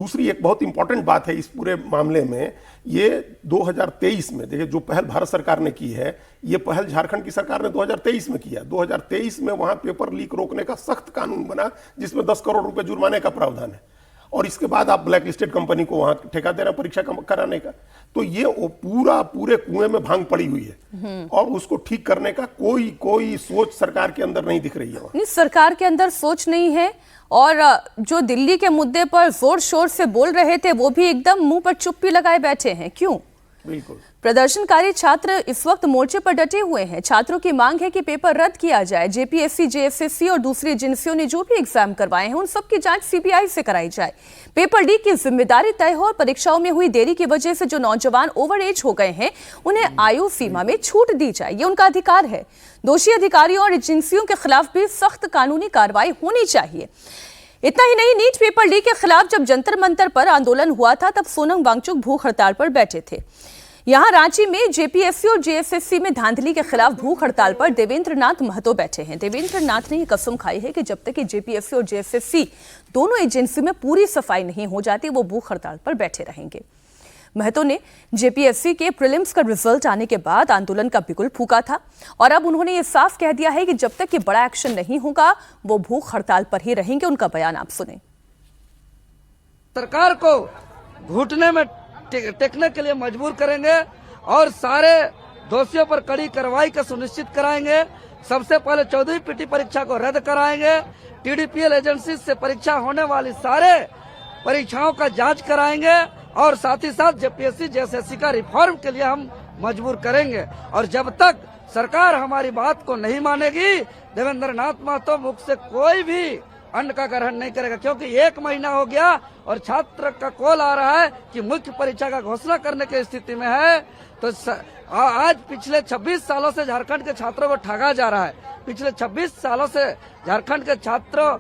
दूसरी एक बहुत इंपॉर्टेंट बात है इस पूरे मामले में, ये 2023 में देखिए जो पहल भारत सरकार ने की है, ये पहल झारखंड की सरकार ने 2023 में किया। 2023 में वहां पेपर लीक रोकने का सख्त कानून बना जिसमें 10 करोड़ रुपए जुर्माने का प्रावधान है, और इसके बाद आप ब्लैक लिस्टेड कंपनी को वहां ठेका दे रहे हैं परीक्षा कराने का। तो ये पूरे कुएं में भांग पड़ी हुई है और उसको ठीक करने का कोई सोच सरकार के अंदर नहीं दिख रही है। नहीं, सरकार के अंदर सोच नहीं है, और जो दिल्ली के मुद्दे पर जोर शोर से बोल रहे थे वो भी एकदम मुंह पर चुप्पी लगाए बैठे हैं। क्यों? बिल्कुल, प्रदर्शनकारी छात्र इस वक्त मोर्चे पर डटे हुए हैं। छात्रों की मांग है कि पेपर रद्द किया जाए। जेपीएससी, जेएसएससी और दूसरी एजेंसियों ने जो भी एग्जाम करवाए हैं उन सबकी जांच सीबीआई से कराई जाए। पेपर लीक की जिम्मेदारी तय हो और परीक्षाओं में हुई देरी की वजह से जो नौजवान ओवर एज हो गए हैं उन्हें आयु सीमा में छूट दी जाए, ये उनका अधिकार है। दोषी अधिकारियों और एजेंसियों के खिलाफ भी सख्त कानूनी कार्रवाई होनी चाहिए। इतना ही नहीं, नीट पेपर लीक के खिलाफ जब जंतर मंतर पर आंदोलन हुआ था तब सोनम वांगचुक भूख हड़ताल पर बैठे थे। यहां रांची में जेपीएससी और जेएसएससी में धांधली के खिलाफ भूख हड़ताल पर देवेंद्र नाथ महतो बैठे हैं। देवेंद्र नाथ ने यह कसम खाई है कि जब तक कि जेपीएससी और जेएसएससी दोनों एजेंसी में पूरी सफाई नहीं हो जाती वो भूख हड़ताल पर बैठे रहेंगे। महतो ने जेपीएससी के प्रीलिम्स का रिजल्ट आने के बाद आंदोलन का बिगुल फूंका था और अब उन्होंने ये साफ कह दिया है कि जब तक कि बड़ा एक्शन नहीं होगा वो भूख हड़ताल पर ही रहेंगे। उनका बयान आप सुने। सरकार को घुटने में टेकने के लिए मजबूर करेंगे और सारे दोषियों पर कड़ी कार्रवाई का सुनिश्चित कराएंगे। सबसे पहले 14वीं पीटी परीक्षा को रद्द कराएंगे। टीडीपीएल एजेंसी से परीक्षा होने वाली सारे परीक्षाओं का जांच कराएंगे और साथ ही साथ जेपीएससी जेएसएससी का रिफॉर्म के लिए हम मजबूर करेंगे। और जब तक सरकार हमारी बात को नहीं मानेगी, देवेंद्र नाथ महतो मुख से कोई भी अन्न का ग्रहण नहीं करेगा, क्योंकि 1 महीना हो गया और छात्र का कॉल आ रहा है कि मुख्य परीक्षा का घोषणा करने की स्थिति में है। तो आज पिछले 26 सालों से झारखंड के छात्रों को ठगा जा रहा है। पिछले 26 सालों से झारखंड के छात्रों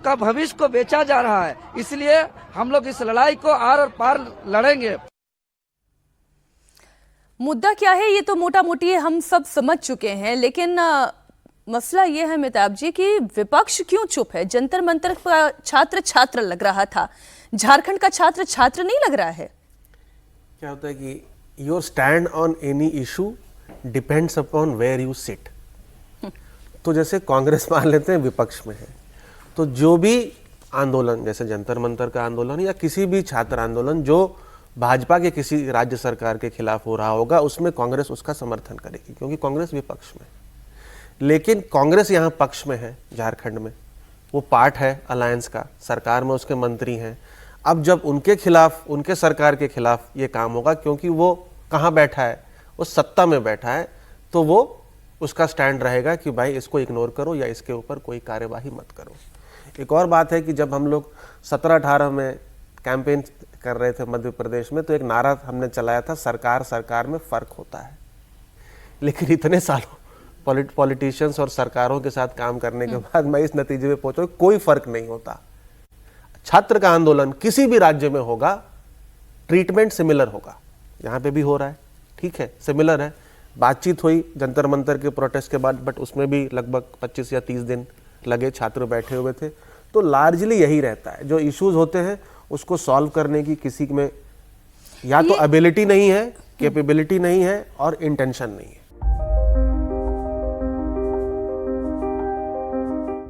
का भविष्य को बेचा जा रहा है। इसलिए हम लोग इस लड़ाई को आर और पार लड़ेंगे। मुद्दा क्या है ये तो मोटा मोटी हम सब समझ चुके हैं, लेकिन मसला ये है मेहताब जी कि विपक्ष क्यों चुप है? जंतर मंतर का छात्र छात्र लग रहा था, झारखंड का छात्र छात्र नहीं लग रहा है। क्या होता है कि your stand on any issue depends upon where you sit. तो जैसे कांग्रेस मान लेते हैं विपक्ष में है, तो जो भी आंदोलन जैसे जंतर मंतर का आंदोलन या किसी भी छात्र आंदोलन जो भाजपा के किसी राज्य सरकार के खिलाफ हो रहा होगा उसमें कांग्रेस उसका समर्थन करेगी, क्योंकि कांग्रेस विपक्ष में। लेकिन कांग्रेस यहाँ पक्ष में है झारखंड में, वो पार्ट है अलायंस का, सरकार में उसके मंत्री हैं। अब जब उनके खिलाफ, उनके सरकार के खिलाफ ये काम होगा, क्योंकि वो कहाँ बैठा है, वो सत्ता में बैठा है, तो वो उसका स्टैंड रहेगा कि भाई इसको इग्नोर करो या इसके ऊपर कोई कार्यवाही मत करो। एक और बात है कि जब हम लोग 17-18 में कैंपेन कर रहे थे मध्य प्रदेश में, तो एक नारा हमने चलाया था, सरकार सरकार में फर्क होता है। लेकिन इतने सालों पॉलिटिशियंस और सरकारों के साथ काम करने के बाद मैं इस नतीजे में पहुंचा कोई फर्क नहीं होता। छात्र का आंदोलन किसी भी राज्य में होगा, ट्रीटमेंट सिमिलर होगा। यहाँ पे भी हो रहा है, ठीक है, सिमिलर है। बातचीत हुई जंतर मंतर के प्रोटेस्ट के बाद, बट उसमें भी लगभग 25 या 30 दिन लगे, छात्र बैठे हुए थे। तो लार्जली यही रहता है, जो इश्यूज होते हैं उसको सॉल्व करने की किसी में या तो एबिलिटी नहीं है, कैपेबिलिटी नहीं है और इंटेंशन नहीं है।